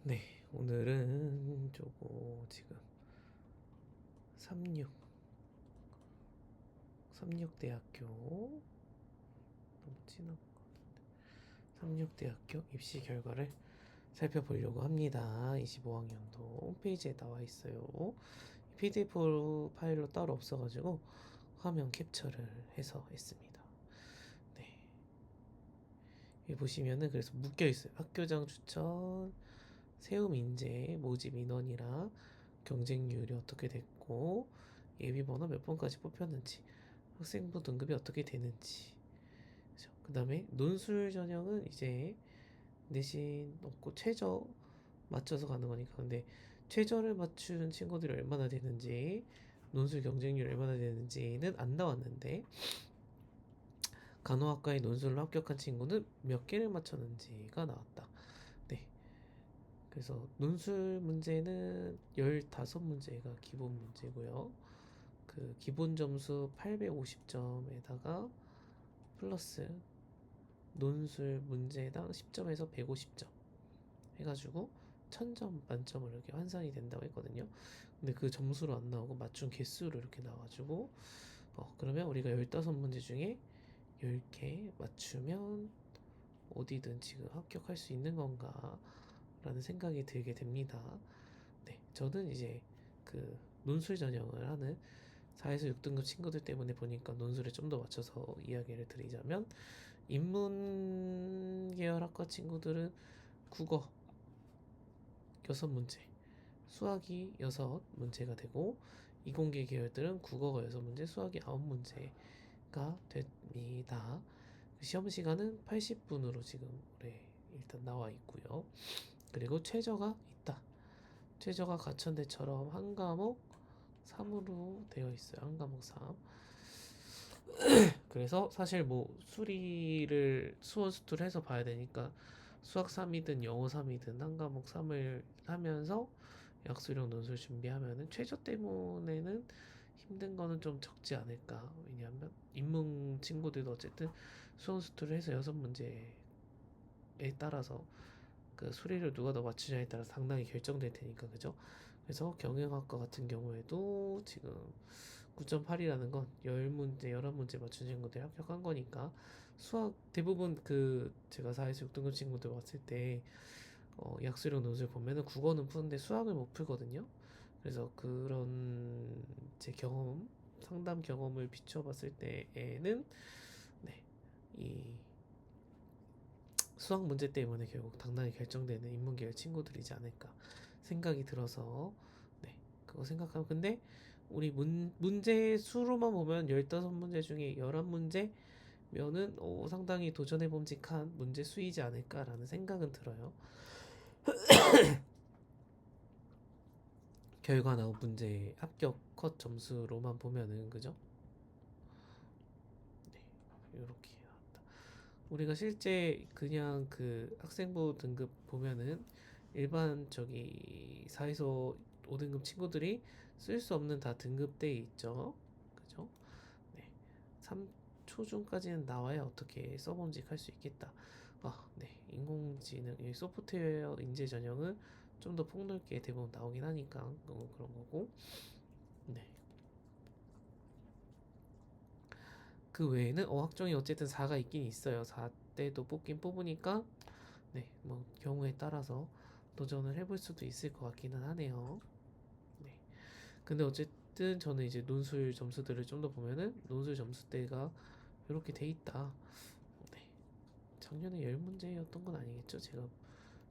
네, 오늘은 저거 지금 36대학교 너무 진한 것 같은데 36대학교 입시 결과를 살펴보려고 합니다. 25학년도 홈페이지에 나와 있어요. PDF 파일로 따로 없어가지고 화면 캡처를 해서 했습니다. 네, 여기 보시면은 그래서 묶여 있어요. 학교장 추천, 세움 인재, 모집 인원이랑 경쟁률이 어떻게 됐고 예비번호 몇 번까지 뽑혔는지 학생부 등급이 어떻게 되는지 그 다음에 논술 전형은 이제 내신 없고 최저 맞춰서 가는 거니까 근데 최저를 맞춘 친구들이 얼마나 되는지 논술 경쟁률이 얼마나 되는지는 안 나왔는데 간호학과의 논술로 합격한 친구는 몇 개를 맞췄는지가 나왔다. 네, 그래서 논술 문제는 15문제가 기본 문제고요. 그 기본 점수 850점에다가 플러스 논술 문제당 10점에서 150점 해가지고 1000점 만점으로 이렇게 환산이 된다고 했거든요. 근데 그 점수로 안 나오고 맞춘 개수로 이렇게 나와가지고 그러면 우리가 15문제 중에 10개 맞추면 어디든 지금 합격할 수 있는 건가 라는 생각이 들게 됩니다. 네, 저는 이제 그 논술 전형을 하는 4에서 6등급 친구들 때문에 보니까 논술에 좀 더 맞춰서 이야기를 드리자면 인문 계열 학과 친구들은 국어 6문제, 수학이 6문제가 되고 이공계 계열들은 국어가 6문제, 수학이 9문제가 됩니다. 시험 시간은 80분으로 지금 일단 나와 있고요. 그리고 최저가 있다. 최저가 가천대처럼 한 과목 3으로 되어 있어요. 한 과목 3. 그래서 사실 뭐 수리를 수원 수투를 해서 봐야 되니까 수학 3이든 영어 3이든 한 과목 3을 하면서 약수령 논술 준비하면은 최저 때문에는 힘든 거는 좀 적지 않을까. 왜냐하면 인문 친구들도 어쨌든 수원 수투를 해서 6문제에 따라서 그 수리를 누가 더 맞추냐에 따라 상당히 결정될 테니까 그죠? 그래서 경영학과 같은 경우에도 지금 9.8이라는 건 10문제, 11문제 맞춘 친구들이 합격한 거니까 수학 대부분 그 제가 4에서 6등급 친구들 왔을 때 약수령 논술 보면은 국어는 푸는데 수학을 못 풀거든요. 그래서 그런 제 경험, 상담 경험을 비춰봤을 때에는 네, 이 수학 문제 때문에 결국 당당히 결정되는 인문계열 친구들이지 않을까 생각이 들어서 네, 그거 생각하면 근데 우리 문제 수로만 보면 15문제 중에 11문제면은 상당히 도전해 봄직한 문제 수이지 않을까라는 생각은 들어요. 결과 나온 문제 합격 컷 점수로만 보면은 그죠? 네, 이렇게 나왔다. 우리가 실제 그냥 그 학생부 등급 보면은 일반 저기 4에서 5등급 친구들이 쓸 수 없는 다 등급대에 있죠. 그죠? 네. 3초중까지는 나와야 어떻게 써봄직할 수 있겠다. 네. 인공지능, 소프트웨어 인재 전형은 좀 더 폭넓게 대부분 나오긴 하니까 그런 거고. 네. 그 외에는 학종이 어쨌든 4가 있긴 있어요. 4대도 뽑긴 뽑으니까 네, 뭐 경우에 따라서 도전을 해볼 수도 있을 것 같기는 하네요. 네. 근데 어쨌든 저는 이제 논술 점수들을 좀 더 보면은 논술 점수대가 이렇게 돼 있다. 네. 작년에 10문제였던 건 아니겠죠? 제가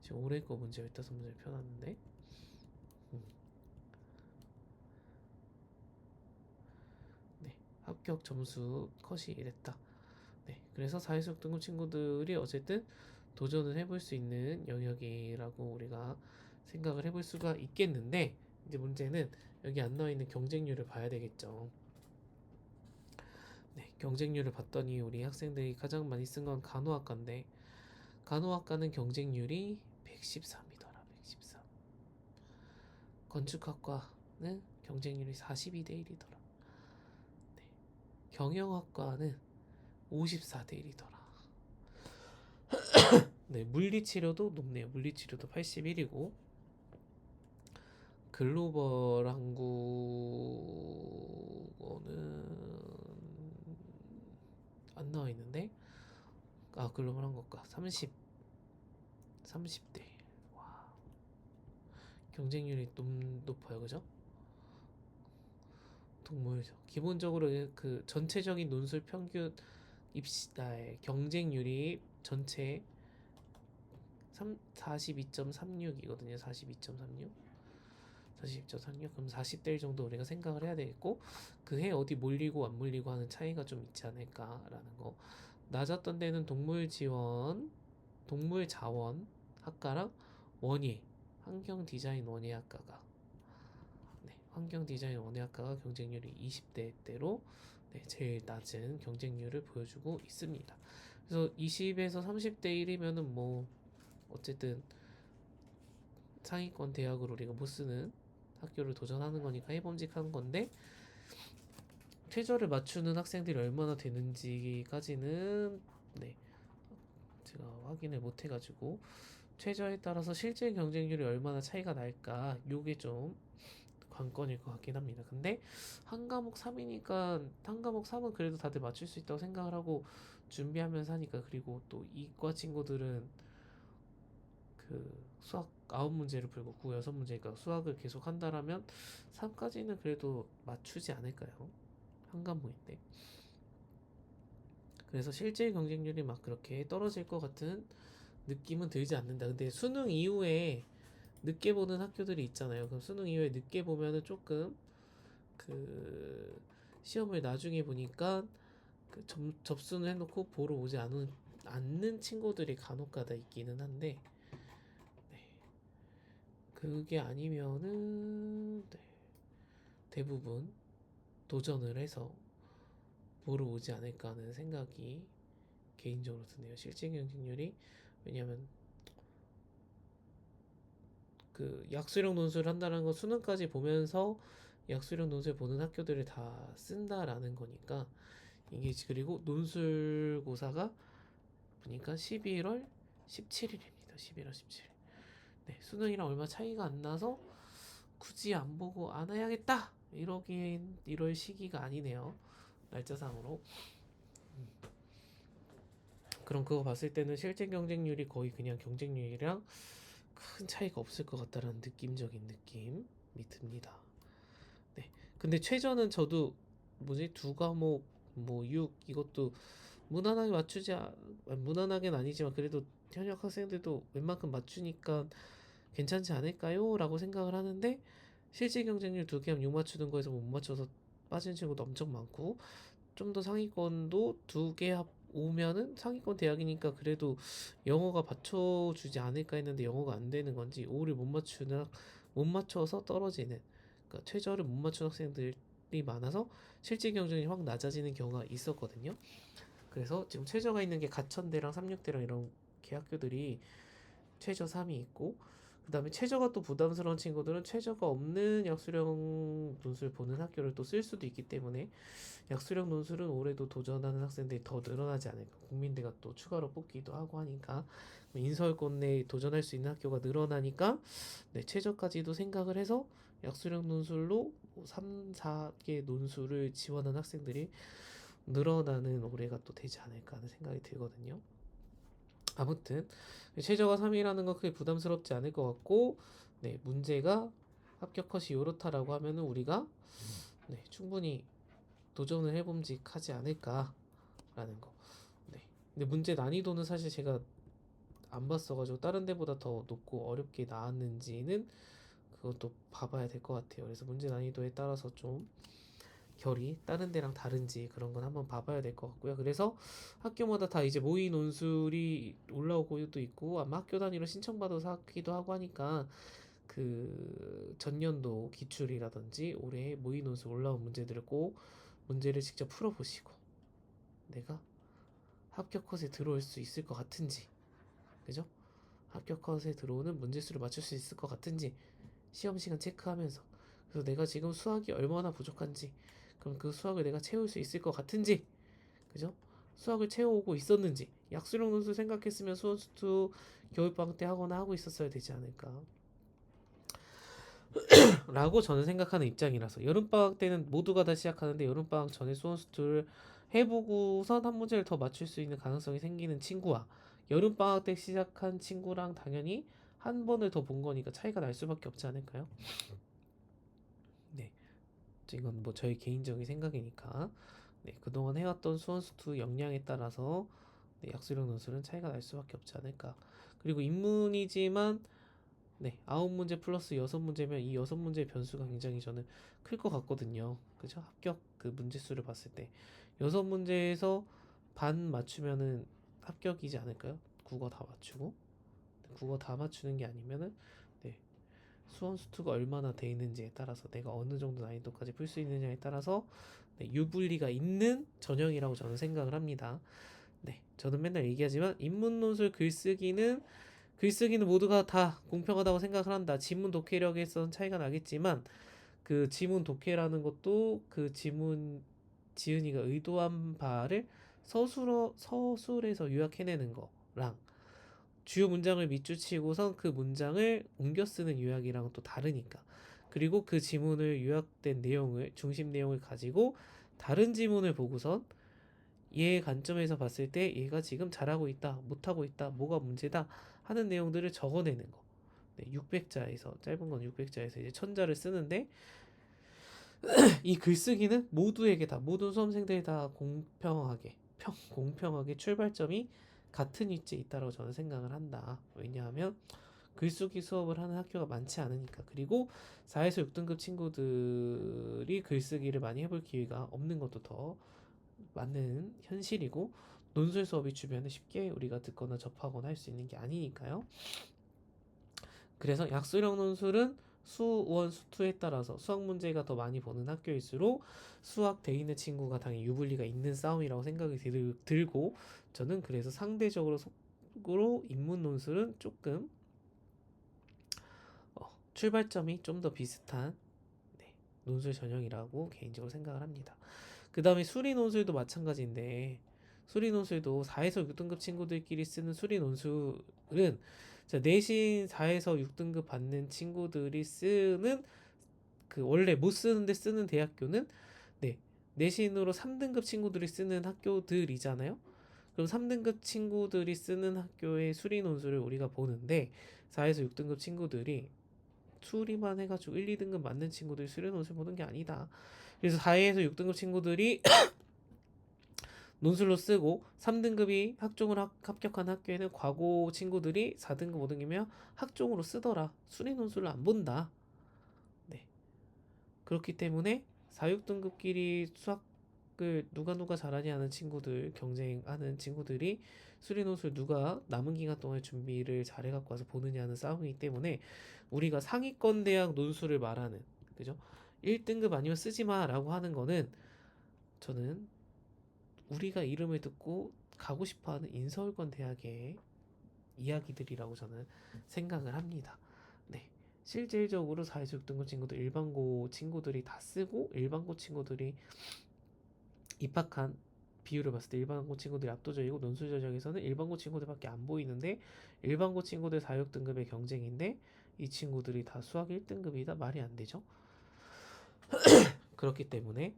지금 올해 거 문제 15문제 펴놨는데. 음, 네. 합격 점수 컷이 이랬다. 네. 그래서 사회수학 등급 친구들이 어쨌든 도전을 해볼 수 있는 영역이라고 우리가 생각을 해볼 수가 있겠는데 이제 문제는 여기 안 나와 있는 경쟁률을 봐야 되겠죠. 네, 경쟁률을 봤더니 우리 학생들이 가장 많이 쓴 건 간호학과인데 간호학과는 경쟁률이 113이더라. 113. 건축학과는 경쟁률이 42대 1이더라. 네, 경영학과는 54대 1이더라. 네, 물리치료도 높네요. 물리치료도 81이고 글로벌 한국어는 안 나와 있는데 글로벌 한국과 30대. 와, 경쟁률이 높아요, 그죠? 동물 기본적으로 그 전체적인 논술 평균 경쟁률이 전체 42.36이거든요. 42.36. 42.36. 그럼 40대 정도 우리가 생각을 해야 되겠고 그 해 어디 몰리고 안 몰리고 하는 차이가 좀 있지 않을까라는 거. 낮았던 데는 동물 자원 학과랑 원예, 환경 디자인 원예 학과가 환경 디자인 원예학과가 경쟁률이 20대대로 제일 낮은 경쟁률을 보여주고 있습니다. 그래서 20에서 30대 1이면은 뭐 어쨌든 상위권 대학으로 우리가 못 쓰는 학교를 도전하는 거니까 해봄직한 건데 최저를 맞추는 학생들이 얼마나 되는지까지는 제가 확인을 못 해가지고 최저에 따라서 실제 경쟁률이 얼마나 차이가 날까 요게 좀 관건일 것 같긴 합니다. 근데 한 과목 3이니까 한 과목 3은 그래도 다들 맞출 수 있다고 생각을 하고 준비하면서 하니까 그리고 또 이과 친구들은 그 수학 9문제를 풀고 국어 6문제니까 수학을 계속 한다라면 3까지는 그래도 맞추지 않을까요? 한 과목인데. 그래서 실제 경쟁률이 막 그렇게 떨어질 것 같은 느낌은 들지 않는다. 근데 수능 이후에 늦게 보는 학교들이 있잖아요. 그럼 수능 이후에 늦게 보면은 조금 그 시험을 나중에 보니까 그 접수는 해놓고 보러 오지 않는 친구들이 간혹가다 있기는 한데 네, 그게 아니면은 대부분 도전을 해서 보러 오지 않을까 하는 생각이 개인적으로 드네요. 실제 경쟁률이 왜냐하면 그 약수령 논술을 한다는 건 수능까지 보면서 약수령 논술 보는 학교들을 다 쓴다라는 거니까 이게 그리고 논술고사가 보니까 11월 17일입니다. 11월 17일. 네, 수능이랑 얼마 차이가 안 나서 굳이 안 보고 안 해야겠다 이러기엔 이럴 시기가 아니네요. 날짜상으로. 그럼 그거 봤을 때는 실제 경쟁률이 거의 그냥 경쟁률이랑 큰 차이가 없을 것 같다라는 느낌적인 느낌이 듭니다. 네. 근데 최저는 저도 두 과목 뭐 6 이것도 무난하게 무난하게는 아니지만 그래도 현역 학생들도 웬만큼 맞추니까 괜찮지 않을까요? 라고 생각을 하는데 실제 경쟁률 두 개 하면 6 맞추는 거에서 못 맞춰서 빠진 친구도 엄청 많고 좀 더 상위권도 두 개 오면은 상위권 대학이니까 그래도 영어가 받쳐주지 않을까 했는데 영어가 안 되는 건지 5를 못 맞춰서 떨어지는 그러니까 최저를 못 맞춘 학생들이 많아서 실제 경쟁이 확 낮아지는 경우가 있었거든요. 그래서 지금 최저가 있는 게 가천대랑 삼육대랑 이런 학교들이 최저 3이 있고 그 다음에 최저가 또 부담스러운 친구들은 최저가 없는 약수령 논술 보는 학교를 또 쓸 수도 있기 때문에 약수령 논술은 올해도 도전하는 학생들이 더 늘어나지 않을까. 국민대가 또 추가로 뽑기도 하고 하니까 인서울권 내에 도전할 수 있는 학교가 늘어나니까 최저까지도 생각을 해서 약수령 논술로 3, 4개 논술을 지원한 학생들이 늘어나는 올해가 또 되지 않을까 하는 생각이 들거든요. 아무튼 최저가 3이라는 건 크게 부담스럽지 않을 것 같고 문제가 합격 컷이 요렇다라고 하면은 우리가 충분히 도전을 해봄직하지 않을까라는 거. 근데 문제 난이도는 사실 제가 안 봤어가지고 다른 데보다 더 높고 어렵게 나왔는지는 그것도 봐봐야 될 것 같아요. 그래서 문제 난이도에 따라서 좀 결이 다른 데랑 다른지 그런 건 한번 봐봐야 될 것 같고요. 그래서 학교마다 다 이제 모의 논술이 올라오고도 있고 아마 학교 단위로 신청받아서 하기도 하고 하니까 그 전년도 기출이라든지 올해 모의 논술 올라온 문제들을 꼭 문제를 직접 풀어보시고 내가 합격 컷에 들어올 수 있을 것 같은지 그죠? 합격 컷에 들어오는 문제수를 맞출 수 있을 것 같은지 시험 시간 체크하면서 그래서 내가 지금 수학이 얼마나 부족한지 그럼 그 수학을 내가 채울 수 있을 것 같은지 그죠? 수학을 채워오고 있었는지, 약수령 논술 생각했으면 수원수투 겨울방학 때 하거나 하고 있었어야 되지 않을까 라고 저는 생각하는 입장이라서, 여름방학 때는 모두가 다 시작하는데 여름방학 전에 수원수투를 해보고선 한 문제를 더 맞출 수 있는 가능성이 생기는 친구와 여름방학 때 시작한 친구랑 당연히 한 번을 더 본 거니까 차이가 날 수밖에 없지 않을까요? 네, 이건 뭐 저의 개인적인 생각이니까. 네, 그동안 해왔던 수원수투 역량에 따라서 네, 약수령 논술은 차이가 날 수밖에 없지 않을까. 그리고 인문이지만 네, 9문제 플러스 6문제면 이 6문제의 변수가 굉장히 저는 클 것 같거든요. 그죠? 합격 그 문제 수를 봤을 때 6문제에서 반 맞추면은 합격이지 않을까요? 국어 다 맞추고. 국어 다 맞추는 게 아니면은 네, 수원 수투가 얼마나 돼 있는지에 따라서, 내가 어느 정도 난이도까지 풀 수 있느냐에 따라서 네, 유불리가 있는 전형이라고 저는 생각을 합니다. 네, 저는 맨날 얘기하지만 인문논술 글쓰기는 모두가 다 공평하다고 생각을 한다. 지문 독해력에선 차이가 나겠지만 그 지문 독해라는 것도 그 지문 지은이가 의도한 바를 서술에서 요약해내는 거랑 주요 문장을 밑줄치고선 그 문장을 옮겨 쓰는 요약이랑 또 다르니까. 그리고 그 지문을 요약된 내용을 중심 내용을 가지고 다른 지문을 보고선 얘의 관점에서 봤을 때 얘가 지금 잘하고 있다, 못하고 있다, 뭐가 문제다 하는 내용들을 적어내는 거. 네, 600자에서 짧은 건 600자에서 이제 1000자를 쓰는데 이 글쓰기는 모두에게 다 모든 수험생들이 다 공평하게 출발점이 같은 위치에 있다고 저는 생각을 한다. 왜냐하면 글쓰기 수업을 하는 학교가 많지 않으니까. 그리고 4에서 6등급 친구들이 글쓰기를 많이 해볼 기회가 없는 것도 더 맞는 현실이고, 논술 수업이 주변에 쉽게 우리가 듣거나 접하거나 할 수 있는 게 아니니까요. 그래서 약수령 논술은 수원, 수투에 따라서 수학 문제가 더 많이 보는 학교일수록 수학 돼 있는 친구가 당연히 유불리가 있는 싸움이라고 생각이 들고, 저는 그래서 상대적으로 속으로 인문 논술은 조금 출발점이 좀 더 비슷한 네, 논술 전형이라고 개인적으로 생각을 합니다. 그 다음에 수리 논술도 마찬가지인데, 수리 논술도 4에서 6등급 친구들끼리 쓰는 수리 논술은 내신 4에서 6등급 받는 친구들이 쓰는 그 원래 못 쓰는데 쓰는 대학교는 네, 내신으로 3등급 친구들이 쓰는 학교들이잖아요. 그럼 3등급 친구들이 쓰는 학교의 수리 논술을 우리가 보는데 4에서 6등급 친구들이 수리만 해가지고 1, 2등급 맞는 친구들이 수리 논술 보는 게 아니다. 그래서 4에서 6등급 친구들이 논술로 쓰고 3등급이 학종을 합격한 학교에는 과고 친구들이 4등급, 5등급이면 학종으로 쓰더라. 수리 논술을 안 본다. 네. 그렇기 때문에 4, 6등급끼리 수학을 누가 잘하냐 하는 친구들, 경쟁하는 친구들이 수리 논술 누가 남은 기간 동안 준비를 잘해 갖고 와서 보느냐 하는 싸움이기 때문에 우리가 상위권 대학 논술을 말하는, 그죠? 1등급 아니면 쓰지 마라고 하는 거는 저는 우리가 이름을 듣고 가고 싶어하는 인서울권 대학의 이야기들이라고 저는 생각을 합니다. 네, 실질적으로 4에서 6등급 친구들 일반고 친구들이 다 쓰고, 일반고 친구들이 입학한 비율을 봤을 때 일반고 친구들이 압도적이고, 논술 전형에서는 일반고 친구들밖에 안 보이는데 일반고 친구들 4, 6등급의 경쟁인데 이 친구들이 다 수학 1등급이다? 말이 안 되죠. 그렇기 때문에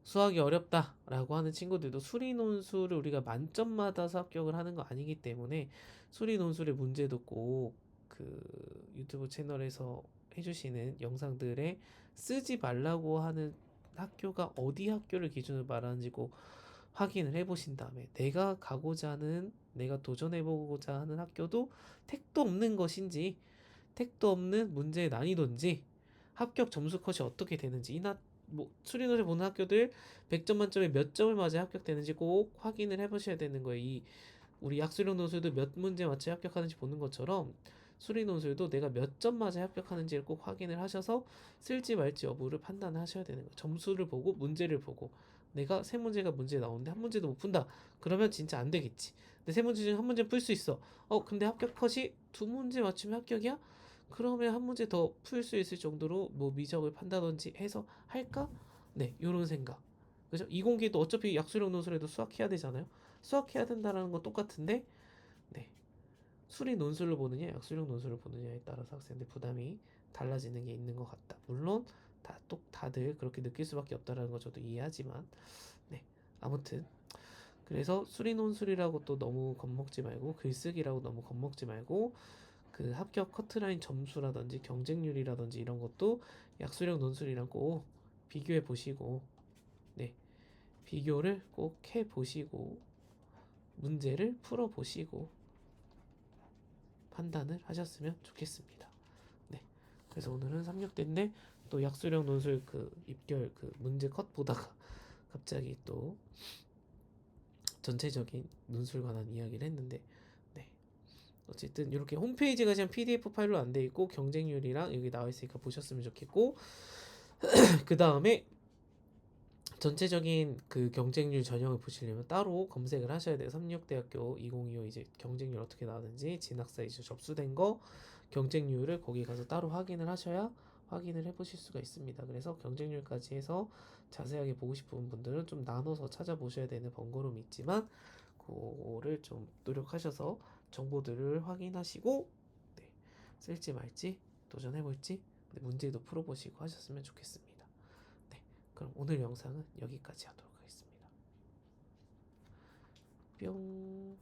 수학이 어렵다라고 하는 친구들도 수리 논술을 우리가 만점 받아서 합격을 하는 거 아니기 때문에 수리 논술의 문제도 꼭 그 유튜브 채널에서 해주시는 영상들에 쓰지 말라고 하는 학교가 어디 학교를 기준으로 말하는지 꼭 확인을 해보신 다음에, 내가 가고자 하는, 내가 도전해보고자 하는 학교도 택도 없는 것인지, 택도 없는 문제의 난이도인지, 합격 점수 컷이 어떻게 되는지, 뭐 수리논술 보는 학교들 100점 만점에 몇 점을 맞아 합격되는지 꼭 확인을 해보셔야 되는 거예요. 이 우리 약수령 논술도 몇 문제 맞춰 합격하는지 보는 것처럼 수리 논술도 내가 몇 점 맞아 합격하는지를 꼭 확인을 하셔서 쓸지 말지 여부를 판단하셔야 되는 거예요. 점수를 보고 문제를 보고, 내가 세 문제가 문제 나오는데 한 문제도 못 푼다. 그러면 진짜 안 되겠지. 근데 세 문제 중에 한 문제 풀 수 있어. 근데 합격 컷이 두 문제 맞추면 합격이야? 그러면 한 문제 더 풀 수 있을 정도로 뭐 미적을 판다든지 해서 할까? 네, 요런 생각. 그죠? 이공계도 어차피 약수령 논술에도 수학해야 되잖아요. 수학해야 된다라는 건 똑같은데, 네. 수리 논술을 보느냐, 약수령 논술을 보느냐에 따라서 학생들 부담이 달라지는 게 있는 것 같다. 물론 다들 그렇게 느낄 수밖에 없다라는 거 저도 이해하지만, 네. 아무튼 그래서 수리 논술이라고 또 너무 겁먹지 말고 글쓰기라고 너무 겁먹지 말고 그 합격 커트라인 점수라든지 경쟁률이라든지 이런 것도 약수령 논술이랑 꼭 비교해 보시고, 네. 비교를 꼭 해 보시고 문제를 풀어 보시고 판단을 하셨으면 좋겠습니다. 네. 그래서 오늘은 3학년인데 또 약수령 논술 그 입결 그 문제 컷 보다가 갑자기 또 전체적인 논술 관한 이야기를 했는데, 네. 어쨌든 이렇게 홈페이지가 지금 PDF 파일로 안 돼 있고 경쟁률이랑 여기 나와 있으니까 보셨으면 좋겠고, 그 다음에 전체적인 그 경쟁률 전형을 보시려면 따로 검색을 하셔야 돼요. 삼육대학교 2025 이제 경쟁률 어떻게 나왔는지 진학사 이제 접수된 거 경쟁률을 거기 가서 따로 확인을 하셔야 확인을 해보실 수가 있습니다. 그래서 경쟁률까지 해서 자세하게 보고 싶은 분들은 좀 나눠서 찾아보셔야 되는 번거로움이 있지만 그거를 좀 노력하셔서 정보들을 확인하시고, 네, 쓸지 말지 도전해볼지, 네, 문제도 풀어보시고 하셨으면 좋겠습니다. 네, 그럼 오늘 영상은 여기까지 하도록 하겠습니다. 뿅.